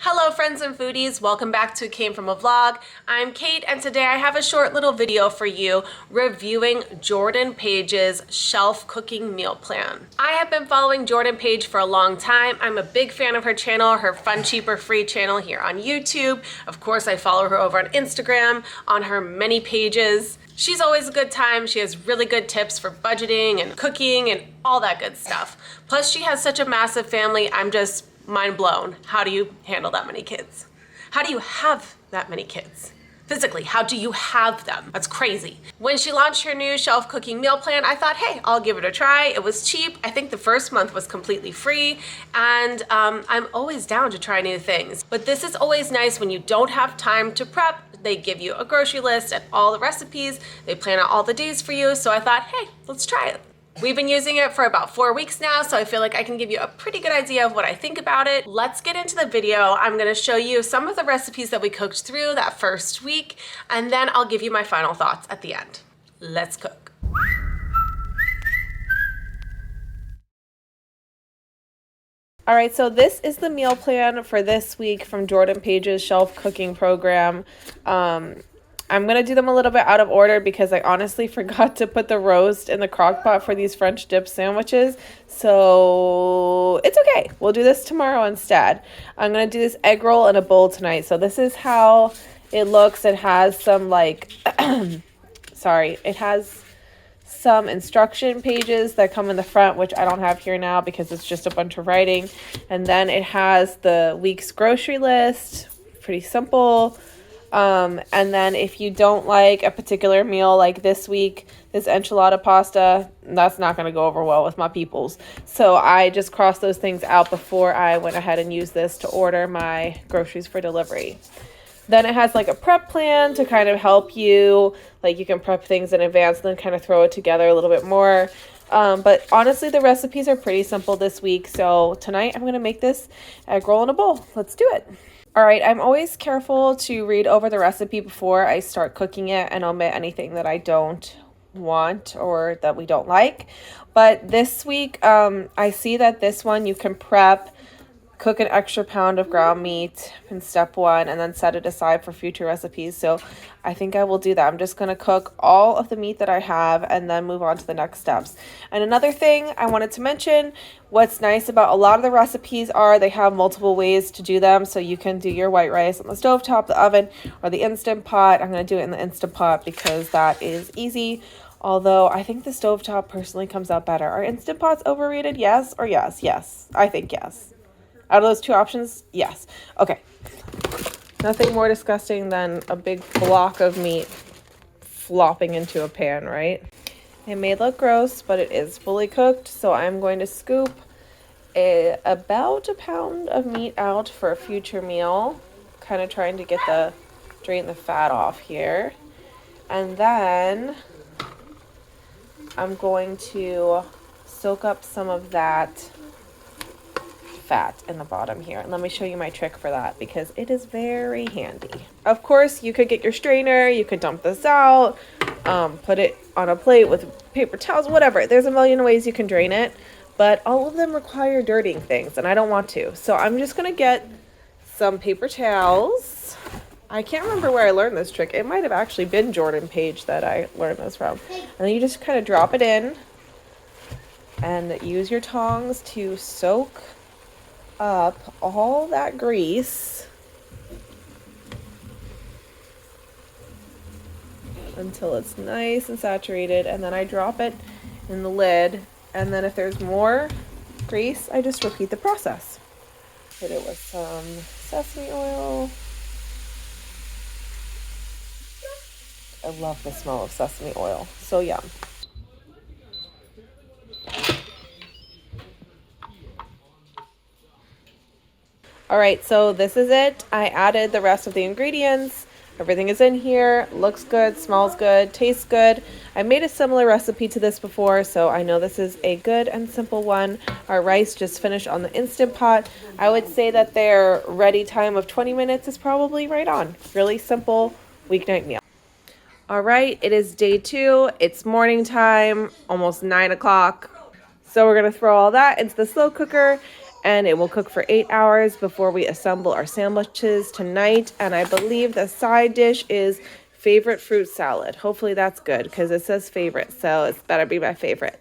Hello friends and foodies, welcome back to Came From a Vlog. I'm Kate and today I have a short little video for you reviewing Jordan Page's shelf cooking meal plan. I have been following Jordan Page for a long time. I'm a big fan of her channel, her Fun Cheaper Free channel here on YouTube. Of course, I follow her over on Instagram on her many pages. She's always a good time. She has really good tips for budgeting and cooking and all that good stuff. Plus she has such a massive family. I'm just mind blown. How do you handle that many kids? How do you have that many kids? Physically, how do you have them? That's crazy. When she launched her new shelf cooking meal plan, I thought, hey, I'll give it a try. It was cheap. I think the first month was completely free, and I'm always down to try new things. But this is always nice when you don't have time to prep. They give you a grocery list and all the recipes. They plan out all the days for you. So I thought, hey, let's try it. We've been using it for about 4 weeks now, so I feel like I can give you a pretty good idea of what I think about it. Let's get into the video. I'm gonna show you some of the recipes that we cooked through that first week, and then I'll give you my final thoughts at the end. Let's cook. All right, so this is the meal plan for this week from Jordan Page's shelf cooking program. I'm going to do them a little bit out of order because I honestly forgot to put the roast in the crock pot for these French dip sandwiches. So it's okay. We'll do this tomorrow instead. I'm going to do this egg roll in a bowl tonight. So this is how it looks. It has some it has some instruction pages that come in the front, which I don't have here now because it's just a bunch of writing. And then it has the week's grocery list. Pretty simple. And then if you don't like a particular meal, like this week, this enchilada pasta, that's not going to go over well with my peoples. So I just crossed those things out before I went ahead and used this to order my groceries for delivery. Then it has like a prep plan to kind of help you, like you can prep things in advance and then kind of throw it together a little bit more. But honestly, the recipes are pretty simple this week. So tonight I'm going to make this egg roll in a bowl. Let's do it. All right, I'm always careful to read over the recipe before I start cooking it and omit anything that I don't want or that we don't like. But this week, I see that this one you can prep, cook an extra pound of ground meat in step 1, and then set it aside for future recipes. So I think I will do that. I'm just going to cook all of the meat that I have and then move on to the next steps. And another thing I wanted to mention, what's nice about a lot of the recipes are they have multiple ways to do them. So you can do your white rice on the stovetop, the oven, or the Instant Pot. I'm going to do it in the Instant Pot because that is easy. Although I think the stovetop personally comes out better. Are Instant Pots overrated? Yes or yes? Yes. I think yes. Out of those two options, yes. Okay. Nothing more disgusting than a big block of meat flopping into a pan, right? It may look gross, but it is fully cooked. So I'm going to scoop about a pound of meat out for a future meal. Kind of trying to drain the fat off here. And then I'm going to soak up some of that fat in the bottom here. And let me show you my trick for that because it is very handy. Of course, you could get your strainer, you could dump this out, put it on a plate with paper towels, whatever. There's a million ways you can drain it, but all of them require dirtying things and I don't want to. So I'm just gonna get some paper towels. I can't remember where I learned this trick. It might have actually been Jordan Page that I learned this from. And then you just kind of drop it in and use your tongs to soak up all that grease until it's nice and saturated, and then I drop it in the lid, and then if there's more grease I just repeat the process. Hit it with some sesame oil. I love the smell of sesame oil, so yum. All right, so this is it. I added the rest of the ingredients. Everything is in here, looks good, smells good, tastes good. I made a similar recipe to this before, so I know this is a good and simple one. Our rice just finished on the Instant Pot. I would say that their ready time of 20 minutes is probably right on. Really simple weeknight meal. All right, it is day 2. It's morning time, almost 9 o'clock. So we're gonna throw all that into the slow cooker and it will cook for 8 hours before we assemble our sandwiches tonight. And I believe the side dish is favorite fruit salad. Hopefully that's good because it says favorite, so it's better be my favorite.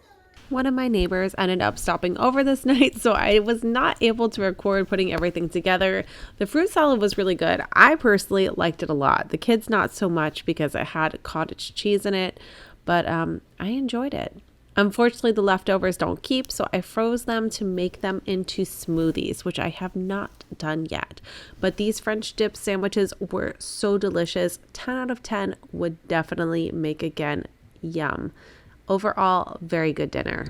One of my neighbors ended up stopping over this night, so I was not able to record putting everything together. The fruit salad was really good. I personally liked it a lot. The kids not so much because it had cottage cheese in it, but I enjoyed it. Unfortunately, the leftovers don't keep, so I froze them to make them into smoothies, which I have not done yet. But these French dip sandwiches were so delicious. 10 out of 10 would definitely make again. Yum. Overall, very good dinner.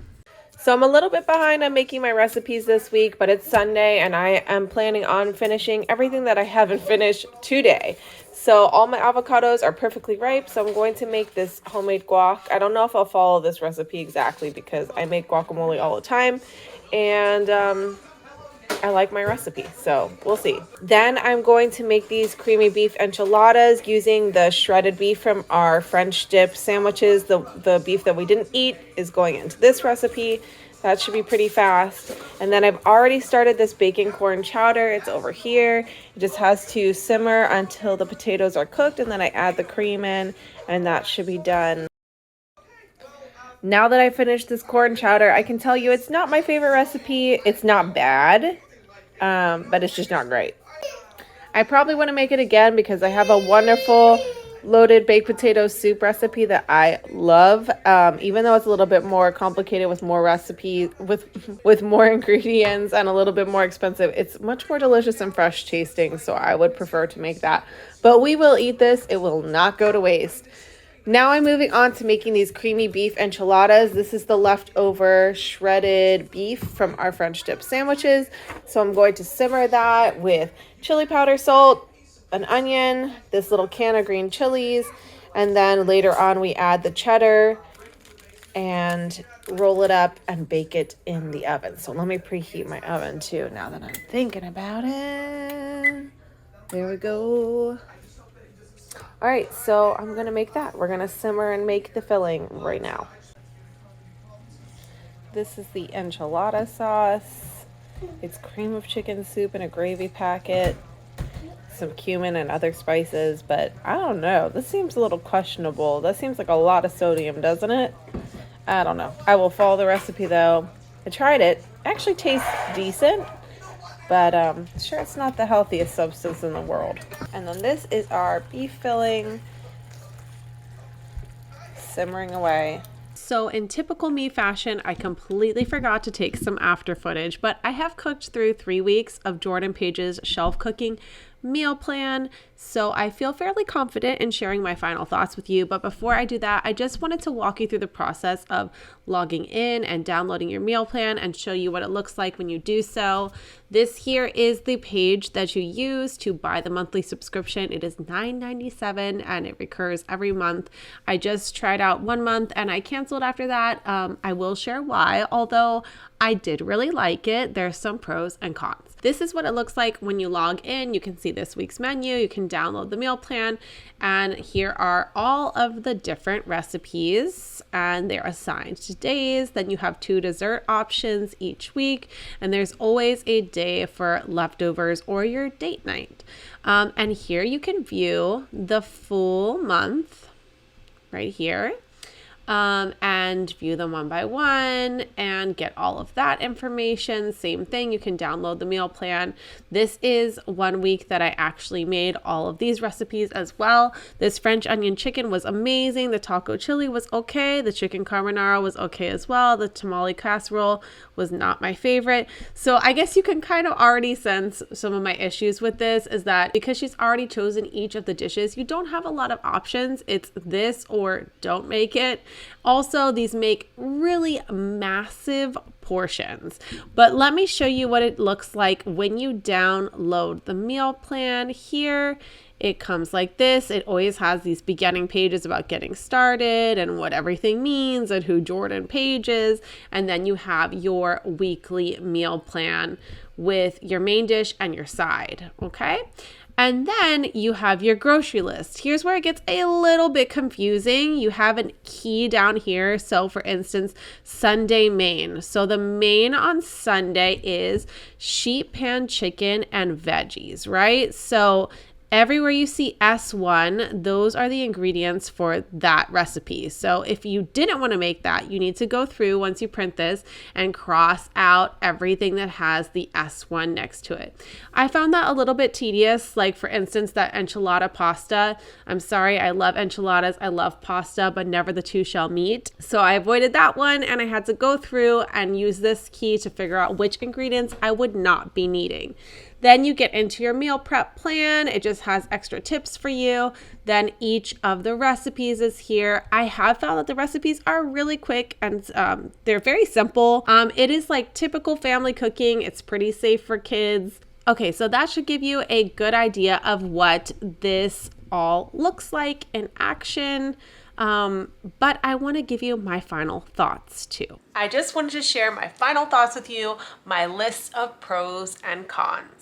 So I'm a little bit behind on making my recipes this week, but it's Sunday and I am planning on finishing everything that I haven't finished today. So all my avocados are perfectly ripe, so I'm going to make this homemade guac. I don't know if I'll follow this recipe exactly because I make guacamole all the time, and I like my recipe, so we'll see. Then I'm going to make these creamy beef enchiladas using the shredded beef from our French dip sandwiches. The beef that we didn't eat is going into this recipe. That should be pretty fast. And then I've already started this bacon corn chowder. It's over here. It just has to simmer until the potatoes are cooked, and then I add the cream in, and that should be done. Now that I finished this corn chowder, I can tell you it's not my favorite recipe. It's not bad, but it's just not great. I probably want to make it again because I have a wonderful loaded baked potato soup recipe that I love. Even though it's a little bit more complicated with more recipes, with more ingredients and a little bit more expensive, it's much more delicious and fresh tasting. So I would prefer to make that. But we will eat this. It will not go to waste. Now I'm moving on to making these creamy beef enchiladas. This is the leftover shredded beef from our French dip sandwiches. So I'm going to simmer that with chili powder, salt, an onion, this little can of green chilies, and then later on we add the cheddar and roll it up and bake it in the oven. So let me preheat my oven too now that I'm thinking about it. There we go. All right, so I'm gonna make that. We're gonna simmer and make the filling right now. This is the enchilada sauce. It's cream of chicken soup in a gravy packet, some cumin and other spices, but I don't know. This seems a little questionable. That seems like a lot of sodium, doesn't it? I don't know. I will follow the recipe though. I tried it. It actually tastes decent, but sure, it's not the healthiest substance in the world. And then this is our beef filling, simmering away. So in typical me fashion, I completely forgot to take some after footage, but I have cooked through 3 weeks of Jordan Page's shelf cooking meal plan, so I feel fairly confident in sharing my final thoughts with you. But before I do that, I just wanted to walk you through the process of logging in and downloading your meal plan and show you what it looks like when you do so. This here is the page that you use to buy the monthly subscription. It is $9.97 and it recurs every month. I just tried out 1 month and I canceled after that. I will share why, although I did really like it. There's some pros and cons. This is what it looks like when you log in. You can see this week's menu. You can download the meal plan. And here are all of the different recipes. And they're assigned to days. Then you have 2 dessert options each week. And there's always a day for leftovers or your date night. And here you can view the full month right here. And view them one by one and get all of that information. Same thing, you can download the meal plan. This is 1 week that I actually made all of these recipes as well. This French onion chicken was amazing. The taco chili was okay. The chicken carbonara was okay as well. The tamale casserole was not my favorite. So I guess you can kind of already sense some of my issues with this is that because she's already chosen each of the dishes, you don't have a lot of options. It's this or don't make it. Also, these make really massive portions, but let me show you what it looks like when you download the meal plan. Here it comes like this. It always has these beginning pages about getting started and what everything means and who Jordan Page is, and then you have your weekly meal plan with your main dish and your side, okay? And then you have your grocery list. Here's where it gets a little bit confusing. You have a key down here. So for instance, Sunday main. So the main on Sunday is sheet pan chicken and veggies, right? So everywhere you see S1, those are the ingredients for that recipe. So if you didn't want to make that, you need to go through once you print this and cross out everything that has the S1 next to it. I found that a little bit tedious. Like for instance, that enchilada pasta. I'm sorry, I love enchiladas. I love pasta, but never the two shall meet. So I avoided that one and I had to go through and use this key to figure out which ingredients I would not be needing. Then you get into your meal prep plan. It just has extra tips for you. Then each of the recipes is here. I have found that the recipes are really quick and they're very simple. It is like typical family cooking. It's pretty safe for kids. Okay, so that should give you a good idea of what this all looks like in action. But I want to give you my final thoughts too. I just wanted to share my final thoughts with you, my list of pros and cons.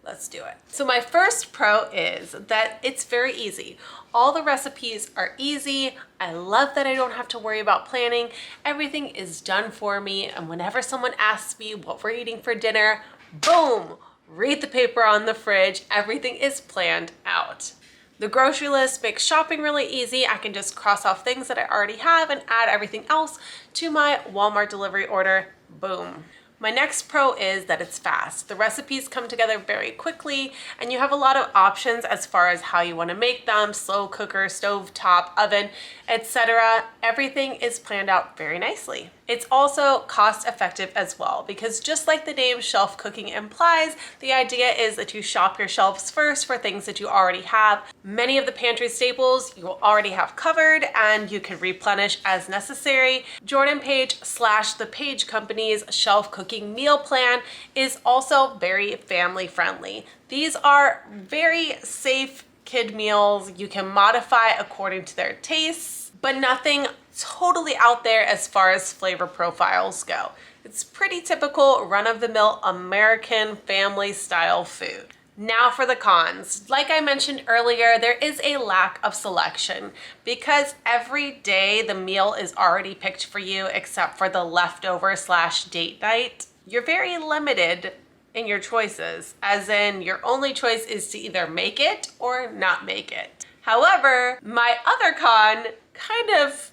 Let's do it. So my first pro is that it's very easy. All the recipes are easy. I love that I don't have to worry about planning. Everything is done for me. And whenever someone asks me what we're eating for dinner, boom, read the paper on the fridge. Everything is planned out. The grocery list makes shopping really easy. I can just cross off things that I already have and add everything else to my Walmart delivery order. Boom. My next pro is that it's fast. The recipes come together very quickly and you have a lot of options as far as how you want to make them, slow cooker, stove top, oven, etc. Everything is planned out very nicely. It's also cost effective as well because just like the name shelf cooking implies, the idea is that you shop your shelves first for things that you already have. Many of the pantry staples you will already have covered and you can replenish as necessary. Jordan Page / the Page Company's shelf cooking meal plan is also very family friendly. These are very safe kid meals. You can modify according to their tastes, but nothing totally out there as far as flavor profiles go. It's pretty typical run-of-the-mill American family style food. Now for the cons. Like I mentioned earlier, there is a lack of selection because every day the meal is already picked for you except for the leftover / date night. You're very limited in your choices, as in your only choice is to either make it or not make it. However, my other con kind of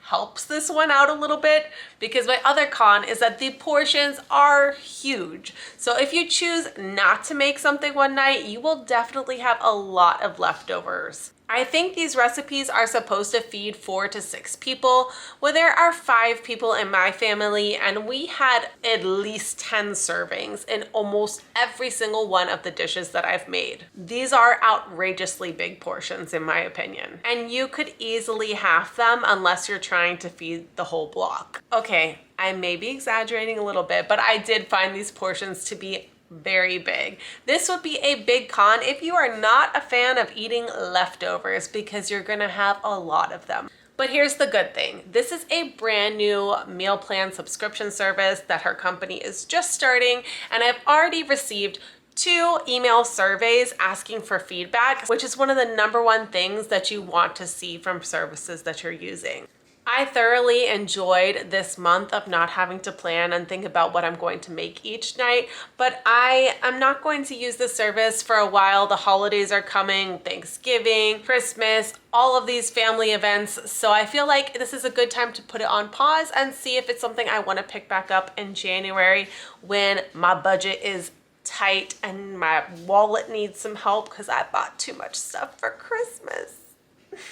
helps this one out a little bit because my other con is that the portions are huge. So if you choose not to make something one night, you will definitely have a lot of leftovers. I think these recipes are supposed to feed 4 to 6 people. Well, there are 5 people in my family and we had at least 10 servings in almost every single one of the dishes that I've made. These are outrageously big portions in my opinion. And you could easily half them unless you're trying to feed the whole block. Okay, I may be exaggerating a little bit, but I did find these portions to be very big. This would be a big con if you are not a fan of eating leftovers because you're gonna have a lot of them. But here's the good thing. This is a brand new meal plan subscription service that her company is just starting, and I've already received 2 email surveys asking for feedback, which is one of the #1 things that you want to see from services that you're using. I thoroughly enjoyed this month of not having to plan and think about what I'm going to make each night, but I am not going to use this service for a while. The holidays are coming, Thanksgiving, Christmas, all of these family events. So I feel like this is a good time to put it on pause and see if it's something I want to pick back up in January when my budget is tight and my wallet needs some help because I bought too much stuff for Christmas.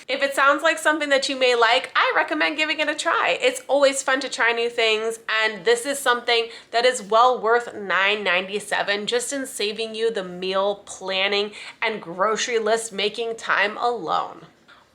If it sounds like something that you may like, I recommend giving it a try. It's always fun to try new things, and this is something that is well worth $9.97 just in saving you the meal planning and grocery list making time alone.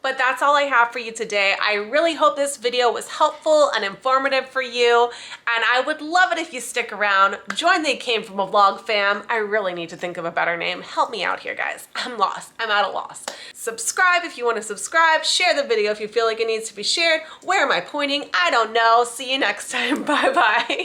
But that's all I have for you today. I really hope this video was helpful and informative for you, and I would love it if you stick around. Join the It Came From a Vlog fam. I really need to think of a better name. Help me out here, guys. I'm lost. I'm at a loss. Subscribe if you want to subscribe. Share the video if you feel like it needs to be shared. Where am I pointing? I don't know. See you next time. Bye-bye.